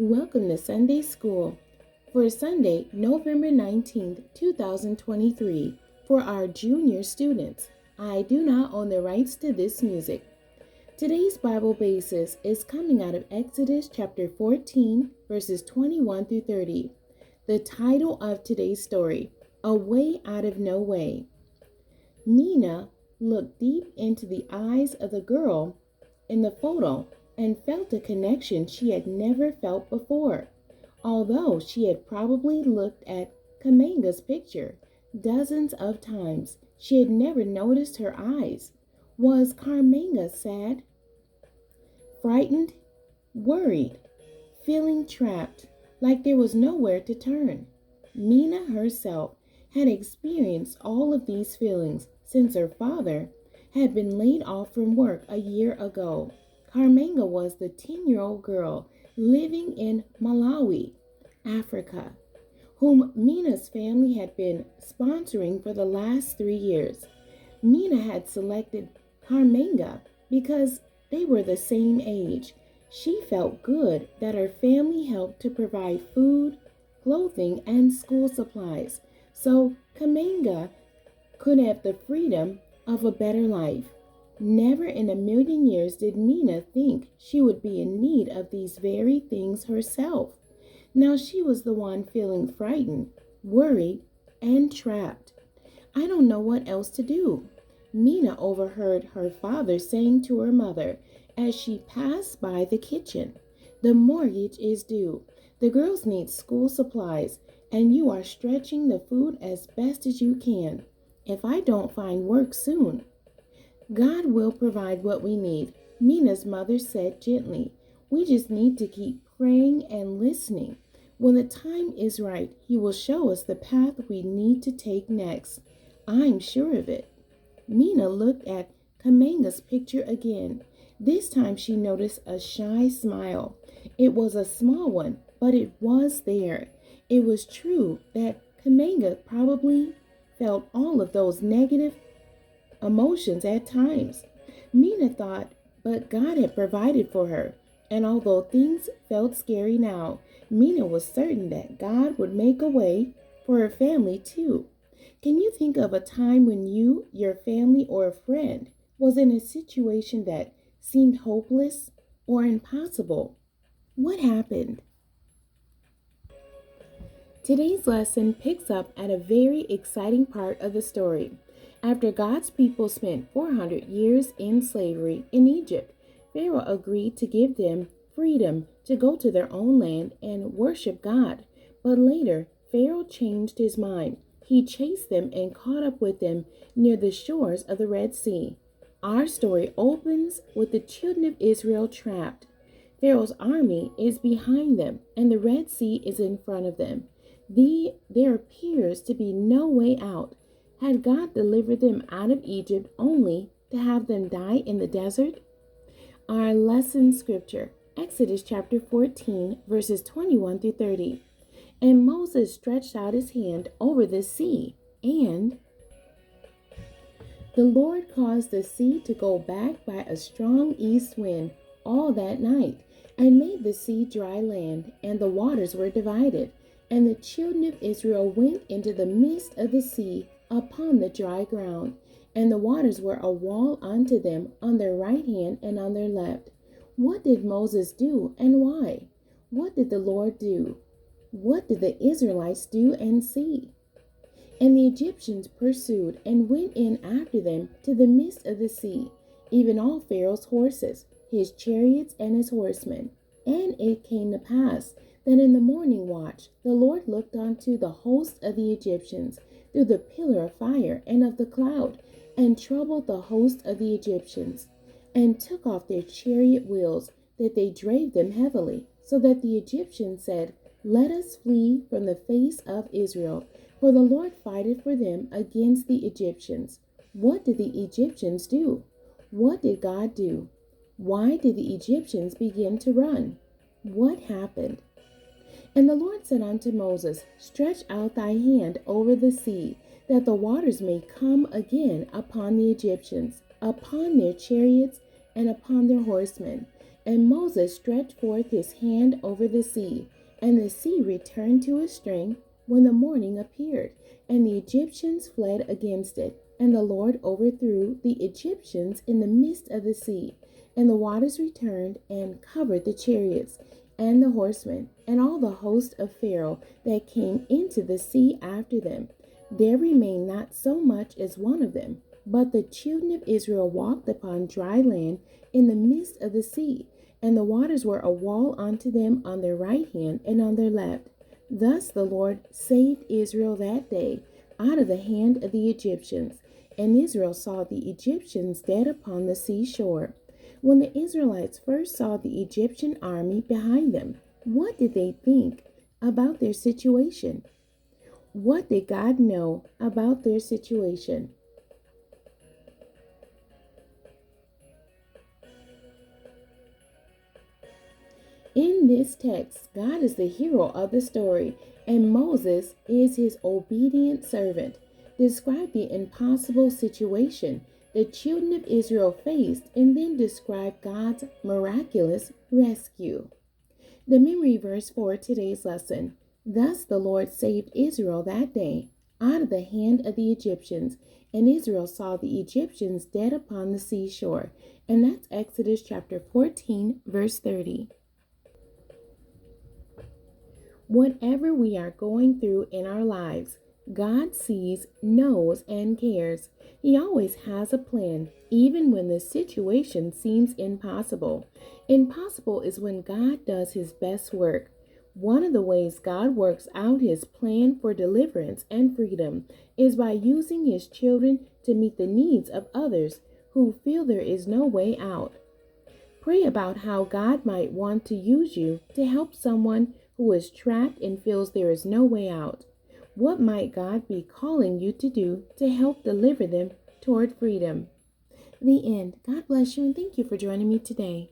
Welcome to Sunday School for Sunday, November 19th, 2023, for our junior students. I do not own the rights to this music. Today's Bible basis is coming out of Exodus chapter 14, verses 21 through 30. The title of today's story, A Way Out of No Way. Mina looked deep into the eyes of the girl in the photo and felt a connection she had never felt before. Although she had probably looked at Kamanga's picture dozens of times, she had never noticed her eyes. Was Kamanga sad, frightened, worried, feeling trapped, like there was nowhere to turn? Mina herself had experienced all of these feelings since her father had been laid off from work a year ago. Kamanga was the 10-year-old girl living in Malawi, Africa, whom Mina's family had been sponsoring for the last 3 years. Mina had selected Kamanga because they were the same age. She felt good that her family helped to provide food, clothing, and school supplies, so Kamanga could have the freedom of a better life. Never in a million years did Mina think she would be in need of these very things herself. Now she was the one feeling frightened, worried, and trapped. I don't know what else to do. Mina overheard her father saying to her mother as she passed by the kitchen, "The mortgage is due. The girls need school supplies, and you are stretching the food as best as you can. If I don't find work soon, God will provide what we need," Mina's mother said gently. "We just need to keep praying and listening. When the time is right, He will show us the path we need to take next. I'm sure of it." Mina looked at Kamanga's picture again. This time she noticed a shy smile. It was a small one, but it was there. It was true that Kamanga probably felt all of those negative emotions at times. Mina thought, but God had provided for her, and although things felt scary now, Mina was certain that God would make a way for her family too. Can you think of a time when you, your family, or a friend was in a situation that seemed hopeless or impossible? What happened? Today's lesson picks up at a very exciting part of the story. After God's people spent 400 years in slavery in Egypt, Pharaoh agreed to give them freedom to go to their own land and worship God. But later, Pharaoh changed his mind. He chased them and caught up with them near the shores of the Red Sea. Our story opens with the children of Israel trapped. Pharaoh's army is behind them, and the Red Sea is in front of them. There appears to be no way out. Had God delivered them out of Egypt only to have them die in the desert? Our lesson scripture, Exodus chapter 14, verses 21 through 30. And Moses stretched out his hand over the sea, and the Lord caused the sea to go back by a strong east wind all that night, and made the sea dry land, and the waters were divided. And the children of Israel went into the midst of the sea upon the dry ground, and the waters were a wall unto them on their right hand and on their left. What did Moses do, and why? What did the Lord do? What did the Israelites do and see? And the Egyptians pursued and went in after them to the midst of the sea, even all Pharaoh's horses, his chariots, and his horsemen. And it came to pass that in the morning watch the Lord looked unto the host of the Egyptians through the pillar of fire and of the cloud, and troubled the host of the Egyptians, and took off their chariot wheels, that they drave them heavily, so that the Egyptians said, "Let us flee from the face of Israel, for the Lord fighteth for them against the Egyptians." What did the Egyptians do? What did God do? Why did the Egyptians begin to run? What happened? And the Lord said unto Moses, "Stretch out thy hand over the sea, that the waters may come again upon the Egyptians, upon their chariots, and upon their horsemen, And Moses stretched forth his hand over the sea, and the sea returned to its strength when the morning appeared, and the Egyptians fled against it. And the Lord overthrew the Egyptians in the midst of the sea, and the waters returned and covered the chariots and the horsemen, and all the host of Pharaoh that came into the sea after them. There remained not so much as one of them. But the children of Israel walked upon dry land in the midst of the sea, and the waters were a wall unto them on their right hand and on their left. Thus the Lord saved Israel that day out of the hand of the Egyptians. And Israel saw the Egyptians dead upon the seashore. When the Israelites first saw the Egyptian army behind them, what did they think about their situation? What did God know about their situation? In this text, God is the hero of the story, and Moses is his obedient servant. Describe the impossible situation the children of Israel faced, and then describe God's miraculous rescue. The memory verse for today's lesson: Thus the Lord saved Israel that day out of the hand of the Egyptians, and Israel saw the Egyptians dead upon the seashore. And that's Exodus chapter 14, verse 30. Whatever we are going through in our lives, God sees, knows, and cares. He always has a plan, even when the situation seems impossible. Impossible is when God does his best work. One of the ways God works out his plan for deliverance and freedom is by using his children to meet the needs of others who feel there is no way out. Pray about how God might want to use you to help someone who is trapped and feels there is no way out. What might God be calling you to do to help deliver them toward freedom? The end. God bless you, and thank you for joining me today.